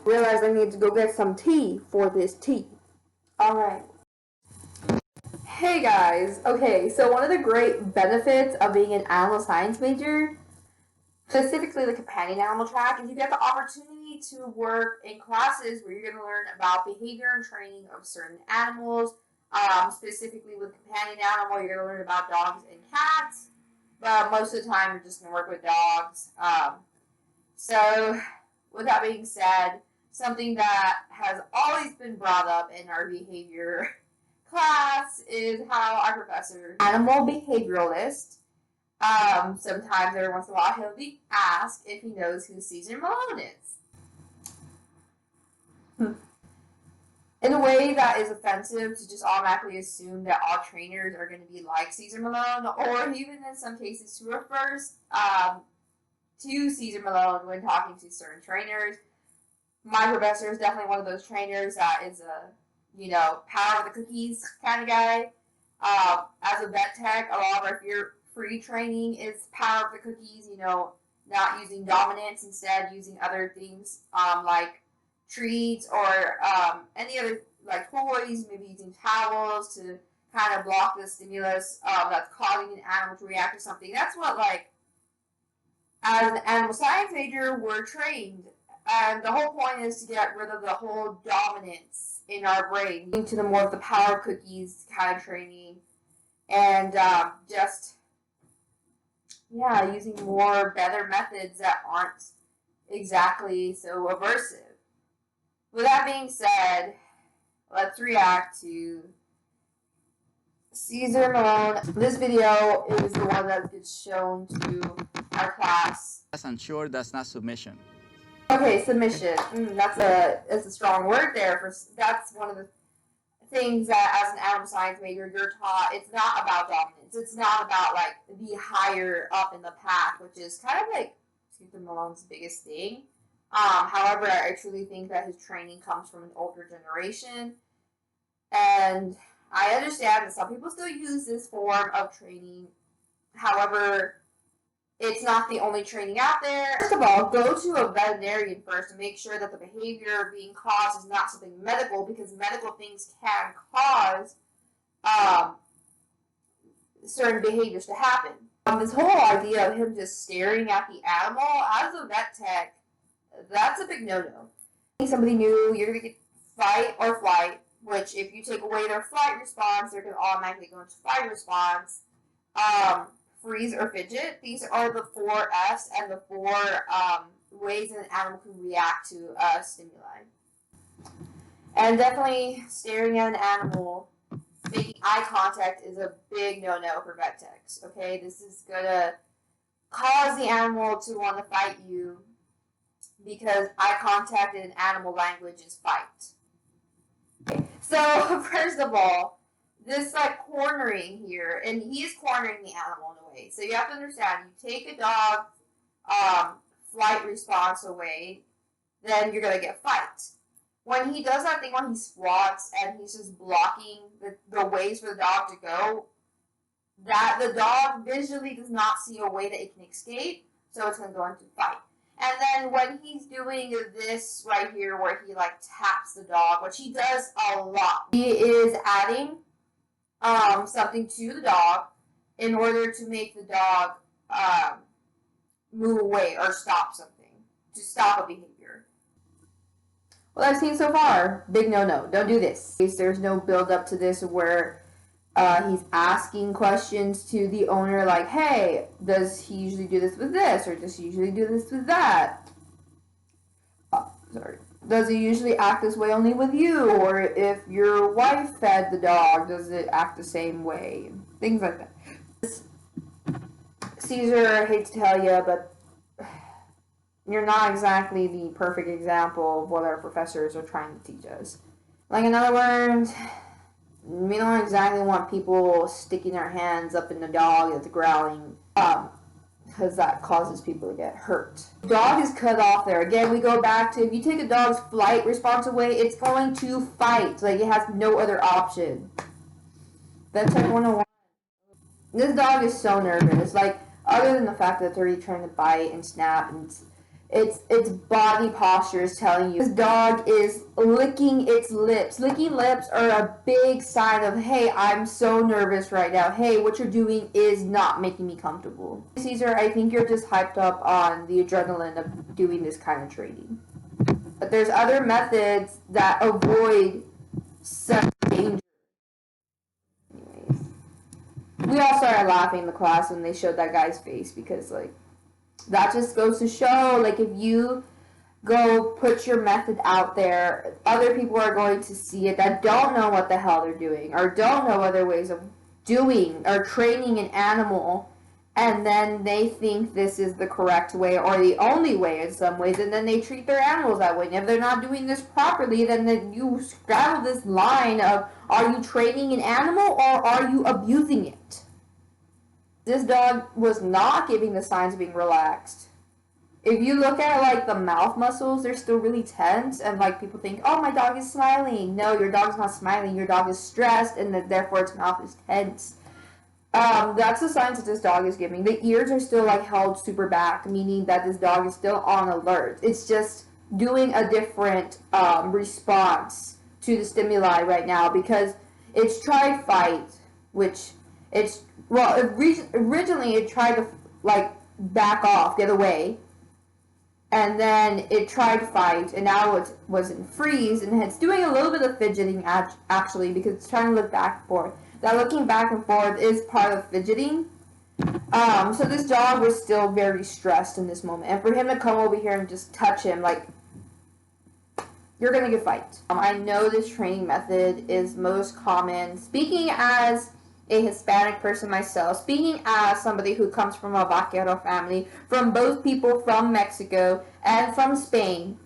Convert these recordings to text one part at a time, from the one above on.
Realized I need to go get some tea for this tea. Alright. Hey guys. Okay, so one of the great benefits of being an animal science major, specifically the companion animal track, is you get the opportunity to work in classes where you're going to learn about behavior and training of certain animals. Specifically with companion animal, you're going to learn about dogs and cats, but most of the time you're just going to work with dogs. So with that being said, something that has always been brought up in our behavior class is how our professor, animal behavioralist, sometimes every once in a while he'll be asked if he knows who Cesar Millan is. In a way that is offensive to just automatically assume that all trainers are going to be like Cesar Millan, or even in some cases to refer to Cesar Millan when talking to certain trainers. My professor is definitely one of those trainers that is a, power of the cookies kind of guy. As a vet tech, a lot of our free training is power of the cookies, not using dominance, instead using other things like treats or any other like toys, maybe using towels to kind of block the stimulus that's causing an animal to react to something. That's what, as an animal science major, we're trained. And the whole point is to get rid of the whole dominance in our brain, into the more of the power cookies kind of training, and using more better methods that aren't exactly so aversive. With that being said, let's react to Cesar Millan. This video is the one that gets shown to our class. And sure, that's not submission. Okay, submission. That's a strong word there. That's one of the things that as an animal science major you're taught. It's not about dominance. It's not about the higher up in the pack, which is kind of like Cesar Millan's biggest thing. However, I truly think that his training comes from an older generation, and I understand that some people still use this form of training. However, it's not the only training out there. First of all, go to a veterinarian first and make sure that the behavior being caused is not something medical, because medical things can cause certain behaviors to happen. This whole idea of him just staring at the animal, as a vet tech, that's a big no-no. Somebody new, you're going to get fight or flight, which if you take away their flight response, they're going to automatically go into fight response. Freeze or fidget. These are the 4 F's and the 4 ways an animal can react to stimuli. And definitely staring at an animal, making eye contact is a big no-no for vet techs. Okay, this is going to cause the animal to want to fight you, because eye contact in animal language is fight. Okay. So, first of all, this cornering here, and he is cornering the animal in a way. So you have to understand, you take a dog flight response away, then you're going to get fight. When he does that thing when he squats and he's just blocking the ways for the dog to go, that the dog visually does not see a way that it can escape, so it's going to go into fight. And then when he's doing this right here where he taps the dog, which he does a lot, he is adding something to the dog in order to make the dog move away or stop something, to stop a behavior. Well, I've seen so far, big no-no. Don't do this. There's no build up to this where he's asking questions to the owner like, hey, does he usually do this with this, or does he usually do this with that? Does he usually act this way only with you? Or if your wife fed the dog, does it act the same way? Things like that. Cesar, I hate to tell you, but you're not exactly the perfect example of what our professors are trying to teach us. In other words, we don't exactly want people sticking their hands up in the dog that's growling, because that causes people to get hurt. Dog is cut off there. Again, we go back to, if you take a dog's flight response away, it's going to fight. It has no other option. That's 101. This dog is so nervous. Other than the fact that they're already trying to bite and snap, and its body posture is telling you. This dog is licking its lips. Licking lips are a big sign of, hey, I'm so nervous right now. Hey, what you're doing is not making me comfortable. Cesar, I think you're just hyped up on the adrenaline of doing this kind of training. But there's other methods that avoid such danger. Anyways, we all started laughing in the class when they showed that guy's face, because like, that just goes to show, like, if you go put your method out there, other people are going to see it that don't know what the hell they're doing, or don't know other ways of doing or training an animal, and then they think this is the correct way or the only way in some ways, and then they treat their animals that way. And if they're not doing this properly, then you straddle this line of, are you training an animal or are you abusing it? This dog was not giving the signs of being relaxed. If you look at, like, the mouth muscles, they're still really tense, and, like, people think, oh, my dog is smiling. No, your dog's not smiling. Your dog is stressed, and therefore its mouth is tense. That's the signs that this dog is giving. The ears are still, like, held super back, meaning that this dog is still on alert. It's just doing a different response to the stimuli right now, because it's tried fight, which it's... Well, originally it tried to, like, back off, get away, and then it tried to fight, and now it was in freeze, and it's doing a little bit of fidgeting, actually, because it's trying to look back and forth. That looking back and forth is part of fidgeting. So this dog was still very stressed in this moment, and for him to come over here and just touch him, like, you're gonna get fight. I know this training method is most common, speaking as a Hispanic person myself, speaking as somebody who comes from a vaquero family, from both people from Mexico and from Spain,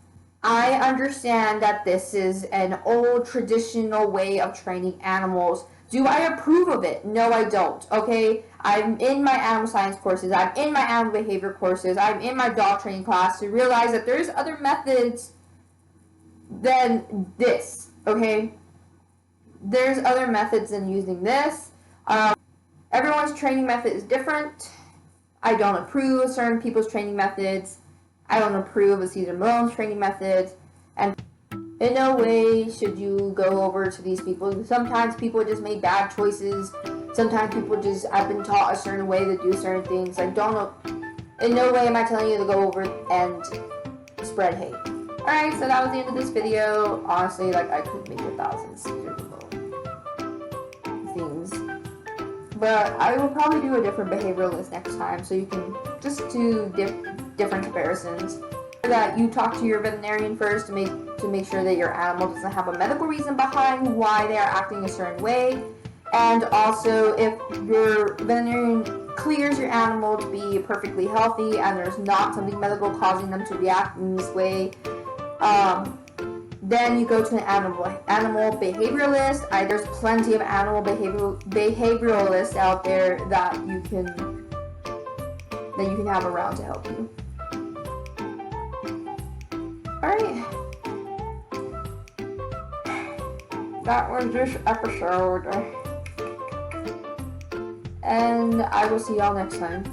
I understand that this is an old traditional way of training animals. Do I approve of it? No, I don't, okay? I'm in my animal science courses, I'm in my animal behavior courses, I'm in my dog training class to realize that there's other methods than this, okay? There's other methods than using this. Everyone's training method is different. I don't approve of certain people's training methods. I don't approve of Cesar Millan's training methods. And in no way should you go over to these people. Sometimes people just make bad choices. Sometimes people just have been taught a certain way to do certain things. I don't know. In no way am I telling you to go over and spread hate. Alright, so that was the end of this video. Honestly, like, I could make 1,000 Cesar Millan things. But I will probably do a different behavioralist next time, so you can just do different comparisons. That you talk to your veterinarian first to make sure that your animal doesn't have a medical reason behind why they are acting a certain way. And also, if your veterinarian clears your animal to be perfectly healthy and there's not something medical causing them to react in this way, then you go to an animal behavioralist. There's plenty of animal behavioralists out there that you can have around to help you. Alright. That was this episode. And I will see y'all next time.